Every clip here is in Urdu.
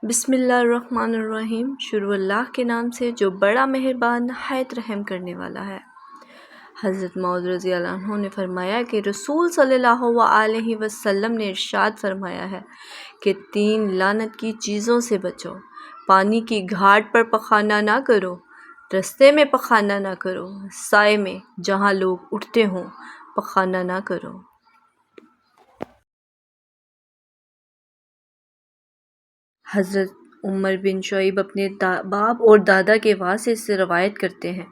بسم اللہ الرحمن الرحیم۔ شروع اللہ کے نام سے جو بڑا مہربان نہایت رحم کرنے والا ہے۔ حضرت معاذ رضی اللہ عنہ نے فرمایا کہ رسول صلی اللہ علیہ وسلم نے ارشاد فرمایا ہے کہ 3 لعنت کی چیزوں سے بچو۔ پانی کی گھاٹ پر پخانہ نہ کرو، رستے میں پخانہ نہ کرو، سائے میں جہاں لوگ اٹھتے ہوں پخانہ نہ کرو۔ حضرت عمر بن شعیب اپنے باپ اور دادا کے واسطے سے روایت کرتے ہیں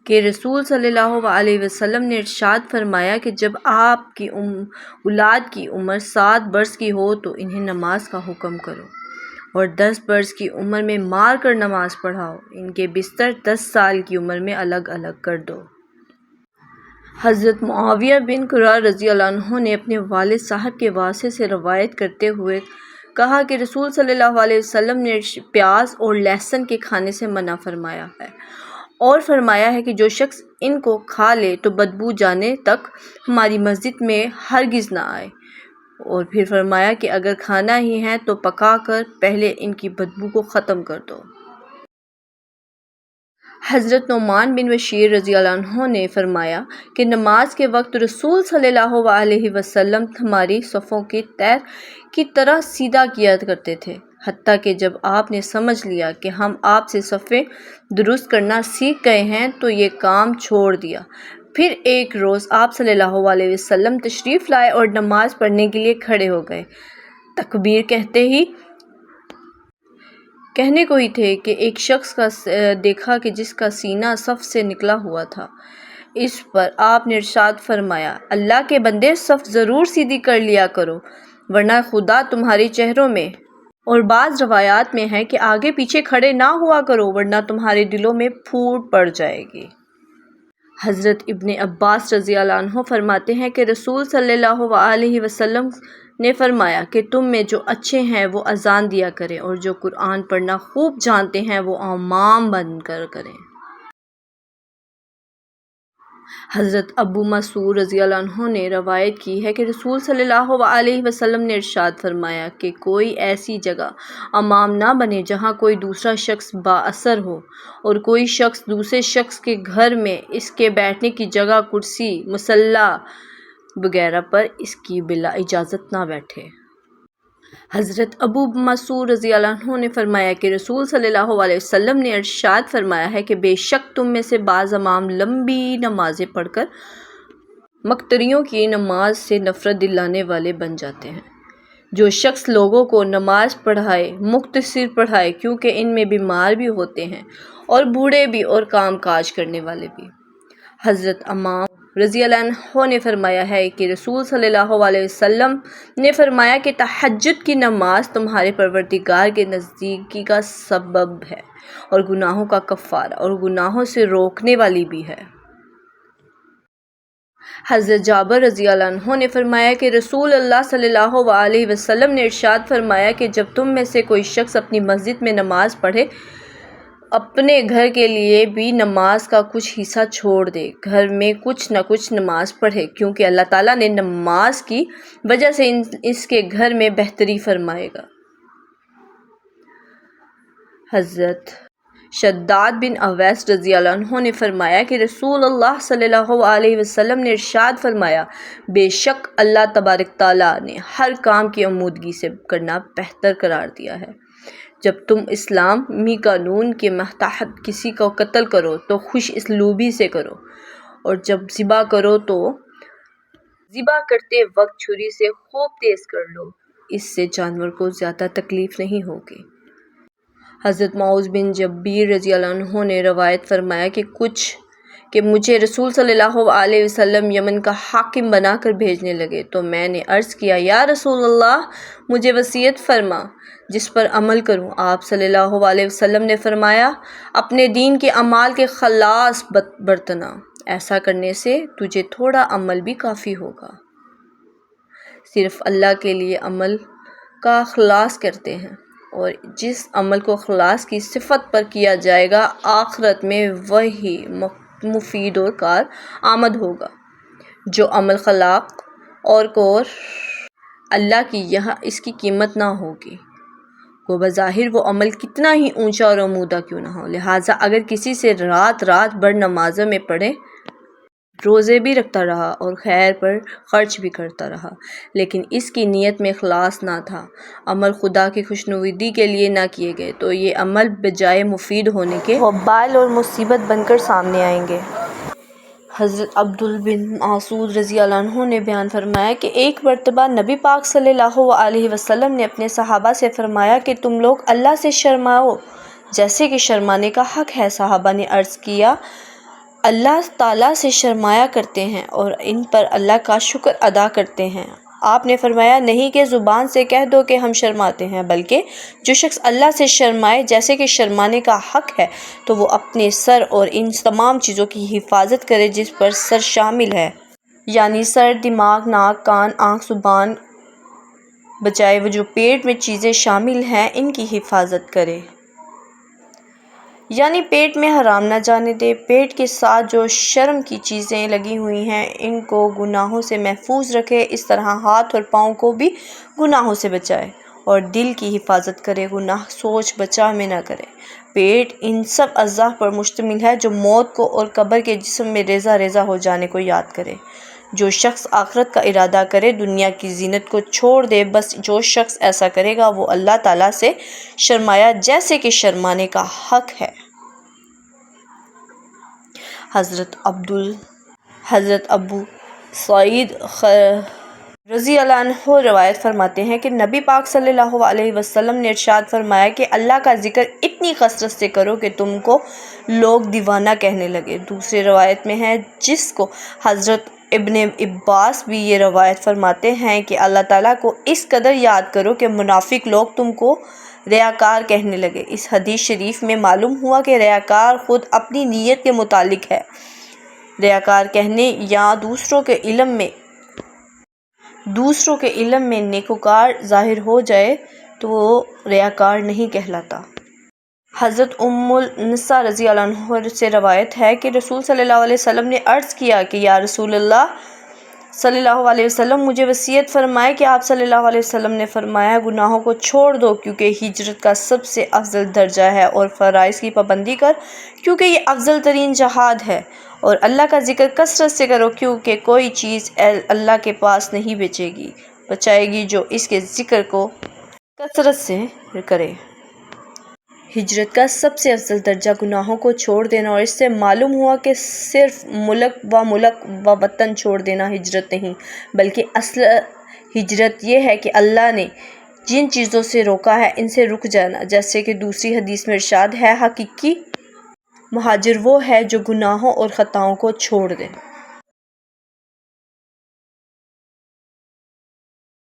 کہ رسول صلی اللہ علیہ وسلم نے ارشاد فرمایا کہ جب آپ کی اولاد کی عمر 7 برس کی ہو تو انہیں نماز کا حکم کرو اور 10 برس کی عمر میں مار کر نماز پڑھاؤ، ان کے بستر 10 سال کی عمر میں الگ الگ کر دو۔ حضرت معاویہ بن قرہ رضی اللہ عنہ نے اپنے والد صاحب کے واسطے سے روایت کرتے ہوئے کہا کہ رسول صلی اللہ علیہ وسلم نے پیاز اور لہسن کے کھانے سے منع فرمایا ہے اور فرمایا ہے کہ جو شخص ان کو کھا لے تو بدبو جانے تک ہماری مسجد میں ہرگز نہ آئے، اور پھر فرمایا کہ اگر کھانا ہی ہے تو پکا کر پہلے ان کی بدبو کو ختم کر دو۔ حضرت نعمان بن بشیر رضی اللہ عنہ نے فرمایا کہ نماز کے وقت رسول صلی اللہ علیہ وسلم ہماری صفوں کی تیر کی طرح سیدھا کیا کرتے تھے، حتیٰ کہ جب آپ نے سمجھ لیا کہ ہم آپ سے صفیں درست کرنا سیکھ گئے ہیں تو یہ کام چھوڑ دیا۔ پھر ایک روز آپ صلی اللہ علیہ وسلم تشریف لائے اور نماز پڑھنے کے لیے کھڑے ہو گئے۔ تکبیر کہنے کو ہی تھے کہ ایک شخص کا دیکھا کہ جس کا سینہ صف سے نکلا ہوا تھا۔ اس پر آپ نے ارشاد فرمایا، اللہ کے بندے صف ضرور سیدھی کر لیا کرو ورنہ خدا تمہارے چہروں میں، اور بعض روایات میں ہے کہ آگے پیچھے کھڑے نہ ہوا کرو ورنہ تمہارے دلوں میں پھوٹ پڑ جائے گی۔ حضرت ابن عباس رضی اللہ عنہ فرماتے ہیں کہ رسول صلی اللہ علیہ وسلم نے فرمایا کہ تم میں جو اچھے ہیں وہ اذان دیا کریں اور جو قرآن پڑھنا خوب جانتے ہیں وہ امام بن کر کریں۔ حضرت ابو مسعود رضی اللہ عنہ نے روایت کی ہے کہ رسول صلی اللہ علیہ وسلم نے ارشاد فرمایا کہ کوئی ایسی جگہ امام نہ بنے جہاں کوئی دوسرا شخص با اثر ہو، اور کوئی شخص دوسرے شخص کے گھر میں اس کے بیٹھنے کی جگہ، کرسی، مصلی وغیرہ پر اس کی بلا اجازت نہ بیٹھے۔ حضرت ابو مسعود رضی اللہ عنہ نے فرمایا کہ رسول صلی اللہ علیہ وسلم نے ارشاد فرمایا ہے کہ بے شک تم میں سے بعض امام لمبی نمازیں پڑھ کر مقتدیوں کی نماز سے نفرت دلانے والے بن جاتے ہیں۔ جو شخص لوگوں کو نماز پڑھائے مختصر پڑھائے، کیونکہ ان میں بیمار بھی ہوتے ہیں اور بوڑھے بھی اور کام کاج کرنے والے بھی۔ حضرت امام رضی اللہ عنہ نے فرمایا ہے کہ رسول صلی اللہ علیہ وسلم نے فرمایا کہ تہجد کی نماز تمہارے پروردگار کے نزدیکی کا سبب ہے اور گناہوں کا کفارہ اور گناہوں سے روکنے والی بھی ہے۔ حضرت جابر رضی اللہ عنہ نے فرمایا کہ رسول اللہ صلی اللہ علیہ وسلم نے ارشاد فرمایا کہ جب تم میں سے کوئی شخص اپنی مسجد میں نماز پڑھے، اپنے گھر کے لیے بھی نماز کا کچھ حصہ چھوڑ دے، گھر میں کچھ نہ کچھ نماز پڑھے، کیونکہ اللہ تعالیٰ نے نماز کی وجہ سے اس کے گھر میں بہتری فرمائے گا۔ حضرت شداد بن اویس رضی اللہ عنہ نے فرمایا کہ رسول اللہ صلی اللہ علیہ وسلم نے ارشاد فرمایا، بے شک اللہ تبارک تعالیٰ نے ہر کام کی عمودگی سے کرنا بہتر قرار دیا ہے۔ جب تم اسلامی قانون کے ماتحت کسی کو قتل کرو تو خوش اسلوبی سے کرو، اور جب ذبح کرو تو ذبح کرتے وقت چھری سے خوب تیز کر لو، اس سے جانور کو زیادہ تکلیف نہیں ہوگی۔ حضرت معاذ بن جبیر رضی اللہ عنہ نے روایت فرمایا کہ مجھے رسول صلی اللہ علیہ وسلم یمن کا حاکم بنا کر بھیجنے لگے تو میں نے عرض کیا، یا رسول اللہ مجھے وصیت فرما جس پر عمل کروں۔ آپ صلی اللہ علیہ وسلم نے فرمایا، اپنے دین کے اعمال کے خلاص برتنا، ایسا کرنے سے تجھے تھوڑا عمل بھی کافی ہوگا۔ صرف اللہ کے لیے عمل کا خلاص کرتے ہیں، اور جس عمل کو خلاص کی صفت پر کیا جائے گا آخرت میں وہی مفید اور کار آمد ہوگا۔ جو عمل اور اللہ کی یہاں اس کی قیمت نہ ہوگی، وہ بظاہر وہ عمل کتنا ہی اونچا اور عمودہ کیوں نہ ہو۔ لہٰذا اگر کسی سے رات بھر نمازوں میں پڑھے، روزے بھی رکھتا رہا اور خیر پر خرچ بھی کرتا رہا، لیکن اس کی نیت میں اخلاص نہ تھا، عمل خدا کی خوشنودی کے لیے نہ کیے گئے، تو یہ عمل بجائے مفید ہونے کے وبال اور مصیبت بن کر سامنے آئیں گے۔ حضرت عبداللہ بن مسعود رضی اللہ عنہ نے بیان فرمایا کہ ایک مرتبہ نبی پاک صلی اللہ علیہ وسلم نے اپنے صحابہ سے فرمایا کہ تم لوگ اللہ سے شرماؤ جیسے کہ شرمانے کا حق ہے۔ صحابہ نے عرض کیا، اللہ تعالیٰ سے شرمایا کرتے ہیں اور ان پر اللہ کا شکر ادا کرتے ہیں۔ آپ نے فرمایا، نہیں کہ زبان سے کہہ دو کہ ہم شرماتے ہیں، بلکہ جو شخص اللہ سے شرمائے جیسے کہ شرمانے کا حق ہے تو وہ اپنے سر اور ان تمام چیزوں کی حفاظت کرے جس پر سر شامل ہے، یعنی سر، دماغ، ناک، کان، آنکھ، زبان بجائے وہ جو پیٹ میں چیزیں شامل ہیں ان کی حفاظت کرے، یعنی پیٹ میں حرام نہ جانے دے۔ پیٹ کے ساتھ جو شرم کی چیزیں لگی ہوئی ہیں ان کو گناہوں سے محفوظ رکھے، اس طرح ہاتھ اور پاؤں کو بھی گناہوں سے بچائے، اور دل کی حفاظت کرے، گناہ سوچ بچا میں نہ کرے۔ پیٹ ان سب اعضاء پر مشتمل ہے جو موت کو اور قبر کے جسم میں ریزہ ریزہ ہو جانے کو یاد کرے۔ جو شخص آخرت کا ارادہ کرے دنیا کی زینت کو چھوڑ دے، بس جو شخص ایسا کرے گا وہ اللہ تعالیٰ سے شرمایا جیسے کہ شرمانے کا حق ہے۔ حضرت ابو سعید رضی اللہ عنہ روایت فرماتے ہیں کہ نبی پاک صلی اللہ علیہ وسلم نے ارشاد فرمایا کہ اللہ کا ذکر اتنی کثرت سے کرو کہ تم کو لوگ دیوانہ کہنے لگے۔ دوسری روایت میں ہے، جس کو حضرت ابن عباس بھی یہ روایت فرماتے ہیں کہ اللہ تعالیٰ کو اس قدر یاد کرو کہ منافق لوگ تم کو ریاکار کہنے لگے۔ اس حدیث شریف میں معلوم ہوا کہ ریاکار خود اپنی نیت کے متعلق ہے۔ ریاکار کہنے یا دوسروں کے علم میں نیکوکار ظاہر ہو جائے تو وہ ریاکار نہیں کہلاتا۔ حضرت ام النساء رضی اللہ عنہ سے روایت ہے کہ رسول صلی اللہ علیہ وسلم نے عرض کیا کہ یا رسول اللہ صلی اللہ علیہ وسلم، مجھے وصیت فرمائے کہ آپ صلی اللہ علیہ وسلم نے فرمایا، گناہوں کو چھوڑ دو کیونکہ ہجرت کا سب سے افضل درجہ ہے، اور فرائض کی پابندی کر کیونکہ یہ افضل ترین جہاد ہے، اور اللہ کا ذکر کثرت سے کرو کیونکہ کوئی چیز اللہ کے پاس نہیں بچائے گی جو اس کے ذکر کو کثرت سے کرے۔ ہجرت کا سب سے افضل درجہ گناہوں کو چھوڑ دینا، اور اس سے معلوم ہوا کہ صرف ملک و وطن چھوڑ دینا ہجرت نہیں، بلکہ اصل ہجرت یہ ہے کہ اللہ نے جن چیزوں سے روکا ہے ان سے رک جانا، جیسے کہ دوسری حدیث میں ارشاد ہے، حقیقی مہاجر وہ ہے جو گناہوں اور خطاؤں کو چھوڑ دے۔